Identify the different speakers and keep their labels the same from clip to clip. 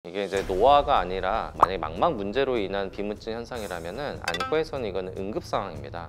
Speaker 1: 이게 이제 노화가 아니라 만약에 망막 문제로 인한 비문증 현상이라면은 안과에서는 이거는 응급 상황입니다.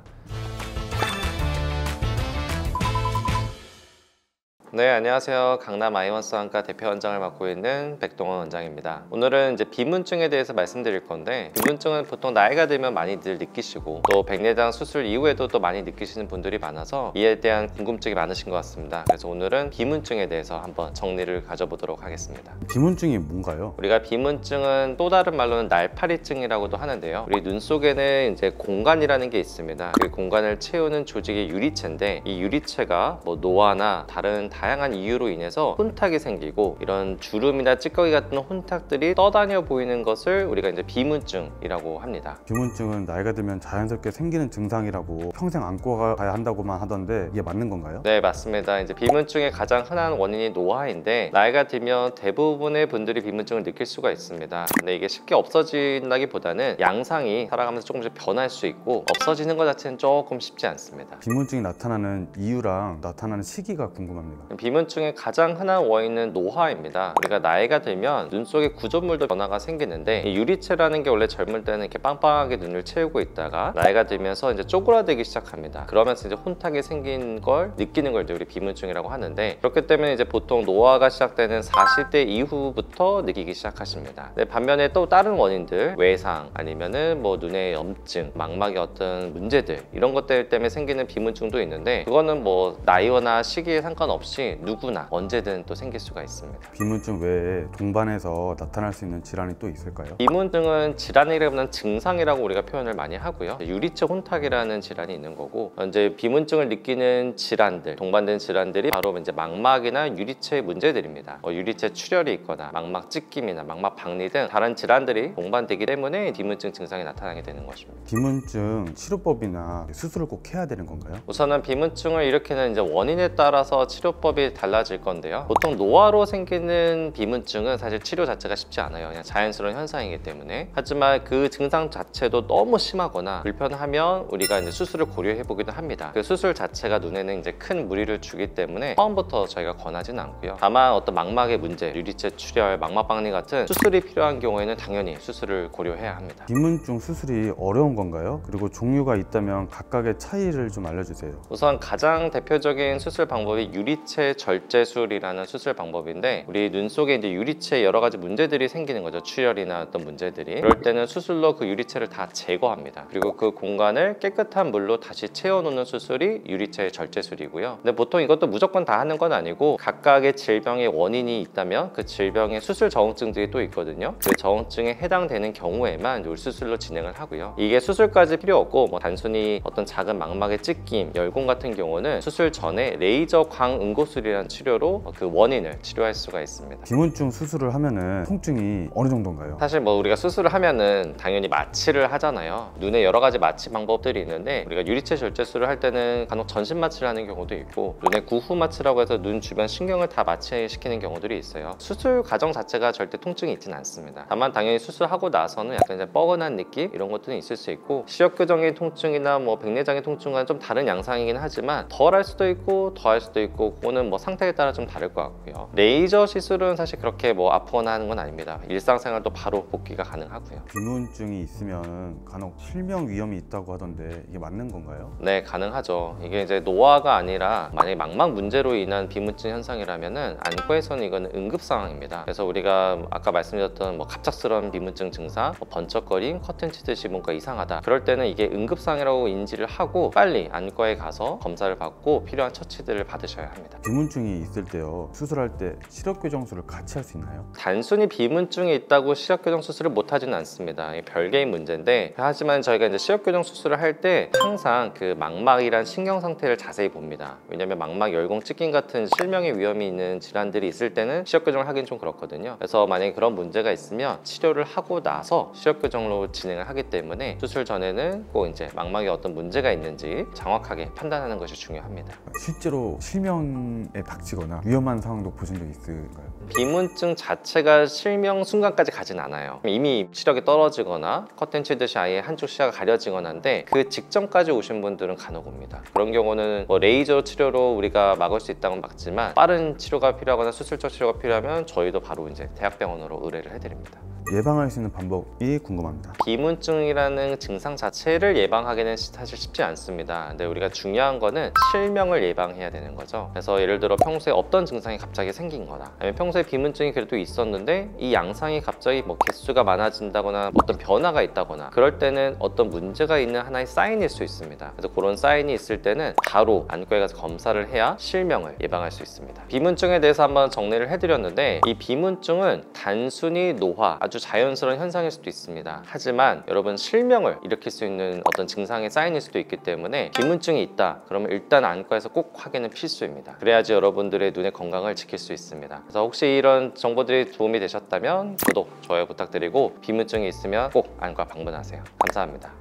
Speaker 1: 네, 안녕하세요. 강남 아이먼스 안과 대표 원장을 맡고 있는 백동원 원장입니다. 오늘은 이제 비문증에 대해서 말씀드릴 건데, 비문증은 보통 나이가 들면 많이들 느끼시고 또 백내장 수술 이후에도 또 많이 느끼시는 분들이 많아서 이에 대한 궁금증이 많으신 것 같습니다. 그래서 오늘은 비문증에 대해서 한번 정리를 가져보도록 하겠습니다.
Speaker 2: 비문증이 뭔가요?
Speaker 1: 우리가 비문증은 또 다른 말로는 날파리증이라고도 하는데요. 우리 눈 속에는 이제 공간이라는 게 있습니다. 그 공간을 채우는 조직이 유리체인데, 이 유리체가 뭐 노화나 다른 다양한 이유로 인해서 혼탁이 생기고 이런 주름이나 찌꺼기 같은 혼탁들이 떠다녀 보이는 것을 우리가 이제 비문증이라고 합니다.
Speaker 2: 비문증은 나이가 들면 자연스럽게 생기는 증상이라고 평생 안고 가야 한다고만 하던데 이게 맞는 건가요?
Speaker 1: 네, 맞습니다. 이제 비문증의 가장 흔한 원인이 노화인데, 나이가 들면 대부분의 분들이 비문증을 느낄 수가 있습니다. 근데 이게 쉽게 없어진다기보다는 양상이 살아가면서 조금씩 변할 수 있고, 없어지는 것 자체는 조금 쉽지 않습니다.
Speaker 2: 비문증이 나타나는 이유랑 나타나는 시기가 궁금합니다.
Speaker 1: 비문증의 가장 흔한 원인은 노화입니다. 우리가 나이가 들면 눈 속에 구조물도 변화가 생기는데, 이 유리체라는 게 원래 젊을 때는 이렇게 빵빵하게 눈을 채우고 있다가 나이가 들면서 이제 쪼그라들기 시작합니다. 그러면서 이제 혼탁이 생긴 걸 느끼는 걸 이제 우리 비문증이라고 하는데, 그렇기 때문에 이제 보통 노화가 시작되는 40대 이후부터 느끼기 시작하십니다. 근데 반면에 또 다른 원인들, 외상 아니면은 뭐 눈의 염증, 망막의 어떤 문제들, 이런 것들 때문에 생기는 비문증도 있는데, 그거는 뭐 나이나 시기에 상관없이 누구나 언제든 또 생길 수가 있습니다.
Speaker 2: 비문증 외에 동반해서 나타날 수 있는 질환이 또 있을까요?
Speaker 1: 비문증은 질환이라기보다는 증상이라고 우리가 표현을 많이 하고요. 유리체 혼탁이라는 질환이 있는 거고, 이제 비문증을 느끼는 질환들, 동반된 질환들이 바로 이제 망막이나 유리체 문제들입니다. 유리체 출혈이 있거나 망막 찢김이나 망막 박리 등 다른 질환들이 동반되기 때문에 비문증 증상이 나타나게 되는 것입니다.
Speaker 2: 비문증 치료법이나 수술을 꼭 해야 되는 건가요?
Speaker 1: 우선은 비문증을 일으키는 이제 원인에 따라서 치료법이 달라질 건데요. 보통 노화로 생기는 비문증은 사실 치료 자체가 쉽지 않아요. 그냥 자연스러운 현상이기 때문에. 하지만 그 증상 자체도 너무 심하거나 불편하면 우리가 이제 수술을 고려해 보기도 합니다. 그 수술 자체가 눈에는 이제 큰 무리를 주기 때문에 처음부터 저희가 권하지는 않고요. 다만 어떤 망막의 문제, 유리체 출혈, 망막 박리 같은 수술이 필요한 경우에는 당연히 수술을 고려해야 합니다.
Speaker 2: 비문증 수술이 어려운 건가요? 그리고 종류가 있다면 각각의 차이를 좀 알려주세요.
Speaker 1: 우선 가장 대표적인 수술 방법이 유리체 절제술이라는 수술 방법인데, 우리 눈 속에 이제 유리체에 여러 가지 문제들이 생기는 거죠. 출혈이나 어떤 문제들이. 그럴 때는 수술로 그 유리체를 다 제거합니다. 그리고 그 공간을 깨끗한 물로 다시 채워놓는 수술이 유리체 절제술이고요. 근데 보통 이것도 무조건 다 하는 건 아니고, 각각의 질병의 원인이 있다면 그 질병의 수술 적응증들이 또 있거든요. 그 적응증에 해당되는 경우에만 우리 수술로 진행을 하고요. 이게 수술까지 필요 없고, 뭐 단순히 어떤 작은 망막의 찢김, 열공 같은 경우는 수술 전에 레이저 광응고술이라는 치료로 그 원인을 치료할 수가 있습니다.
Speaker 2: 비문증 수술을 하면은 통증이 어느 정도인가요?
Speaker 1: 사실 뭐 우리가 수술을 하면은 당연히 마취를 하잖아요. 눈에 여러 가지 마취 방법들이 있는데, 우리가 유리체 절제술을 할 때는 간혹 전신 마취를 하는 경우도 있고, 눈에 구후 마취라고 해서 눈 주변 신경을 다 마취시키는 경우들이 있어요. 수술 과정 자체가 절대 통증이 있지는 않습니다. 다만 당연히 수술하고 나서는 약간 이제 뻐근한 느낌, 이런 것들은 있을 수 있고, 시력 교정의 통증이나 뭐 백내장의 통증과는 좀 다른 양상이긴 하지만 덜 할 수도 있고 더 할 수도 있고, 그거는 뭐 상태에 따라 좀 다를 것 같고요. 레이저 시술은 사실 그렇게 뭐 아프거나 하는 건 아닙니다. 일상생활도 바로 복귀가 가능하고요.
Speaker 2: 비문증이 있으면 간혹 실명 위험이 있다고 하던데 이게 맞는 건가요?
Speaker 1: 네, 가능하죠. 이게 이제 노화가 아니라 만약에 망막 문제로 인한 비문증 현상이라면은 안과에서는 이거는 응급 상황입니다. 그래서 우리가 아까 말씀드렸던 뭐 갑작스러운 비문증 증상, 뭐 번쩍거림, 커튼 치듯이 뭔가 이상하다, 그럴 때는 이게 응급 상황이라고 인지를 하고 빨리 안과에 가서 검사를 받고 필요한 처치들을 받으셔야 합니다.
Speaker 2: 비문증이 있을 때요, 수술할 때 시력 교정술을 같이 할 수 있나요?
Speaker 1: 단순히 비문증이 있다고 시력 교정 수술을 못 하지는 않습니다. 이게 별개의 문제인데, 하지만 저희가 이제 시력 교정 수술을 할 때 항상 그 망막이란 신경 상태를 자세히 봅니다. 왜냐면 망막 열공 찢김 같은 실명의 위험이 있는 질환들이 있을 때는 시력 교정을 하긴 좀 그렇거든요. 그래서 만약에 그런 문제가 있으면 치료를 하고 나서 시력 교정으로 진행을 하기 때문에, 수술 전에는 꼭 이제 망막에 어떤 문제가 있는지 정확하게 판단하는 것이 중요합니다.
Speaker 2: 실제로 실명에 닥치거나 위험한 상황도 보신 적 있을까요?
Speaker 1: 비문증 자체가 실명 순간까지 가진 않아요. 이미 시력이 떨어지거나 커튼 치듯이 아예 한쪽 시야가 가려지거나 한데 그 직전까지 오신 분들은 간혹 옵니다. 그런 경우는 뭐 레이저 치료로 우리가 막을 수 있다면 막지만 빠른 치료가 필요하거나 수술적 치료가 필요하면 저희도 바로 이제 대학병원으로 의뢰를 해드립니다.
Speaker 2: 예방할 수 있는 방법이 궁금합니다.
Speaker 1: 비문증이라는 증상 자체를 예방하기는 사실 쉽지 않습니다. 근데 우리가 중요한 거는 실명을 예방해야 되는 거죠. 그래서 예를 들어 평소에 어떤 증상이 갑자기 생긴 거나 아니면 평소에 비문증이 그래도 있었는데 이 양상이 갑자기 뭐 개수가 많아진다거나 어떤 변화가 있다거나 그럴 때는 어떤 문제가 있는 하나의 사인일 수 있습니다. 그래서 그런 사인이 있을 때는 바로 안과에 가서 검사를 해야 실명을 예방할 수 있습니다. 비문증에 대해서 한번 정리를 해드렸는데 이 비문증은 단순히 노화, 아주 자연스러운 현상일 수도 있습니다. 하지만 여러분 실명을 일으킬 수 있는 어떤 증상의 사인일 수도 있기 때문에 비문증이 있다 그러면 일단 안과에서 꼭 확인은 필수입니다. 그래야지 여러분들의 눈의 건강을 지킬 수 있습니다. 그래서 혹시 이런 정보들이 도움이 되셨다면 구독, 좋아요 부탁드리고 비문증이 있으면 꼭 안과 방문하세요. 감사합니다.